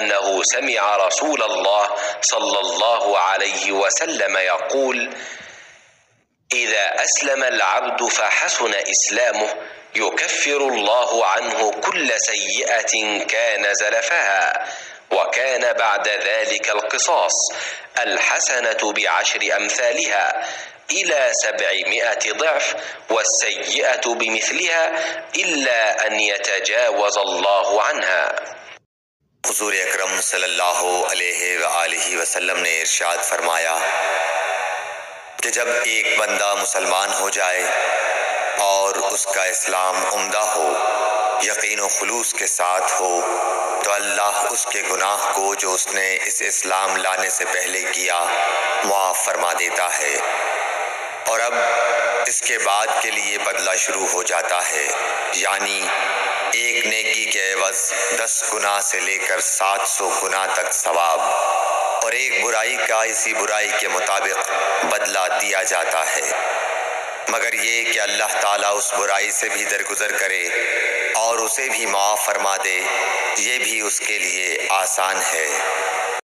أنه سمع رسول الله صلى الله عليه وسلم يقول: إذا أسلم العبد فحسن إسلامه يكفر الله عنه كل سيئة كان زلفها، وكان بعد ذلك القصاص، الحسنة بعشر أمثالها إلى 700 ضعف، والسيئة بمثلها إلا أن يتجاوز الله عنها۔ حضور اکرم صلی اللہ علیہ وآلہ وسلم نے ارشاد فرمایا کہ جب ایک بندہ مسلمان ہو جائے اور اس کا اسلام عمدہ ہو، یقین و خلوص کے ساتھ ہو، تو اللہ اس کے گناہ کو جو اس نے اس اسلام لانے سے پہلے کیا معاف فرما دیتا ہے، اور اب اس کے بعد کے لیے بدلہ شروع ہو جاتا ہے، یعنی ایک نیکی کے عوض 10 گناہ سے لے کر 700 گناہ تک ثواب، اور ایک برائی کا اسی برائی کے مطابق بدلہ دیا جاتا ہے، مگر یہ کہ اللہ تعالیٰ اس برائی سے بھی درگزر کرے اور اسے بھی معاف فرما دے، یہ بھی اس کے لیے آسان ہے۔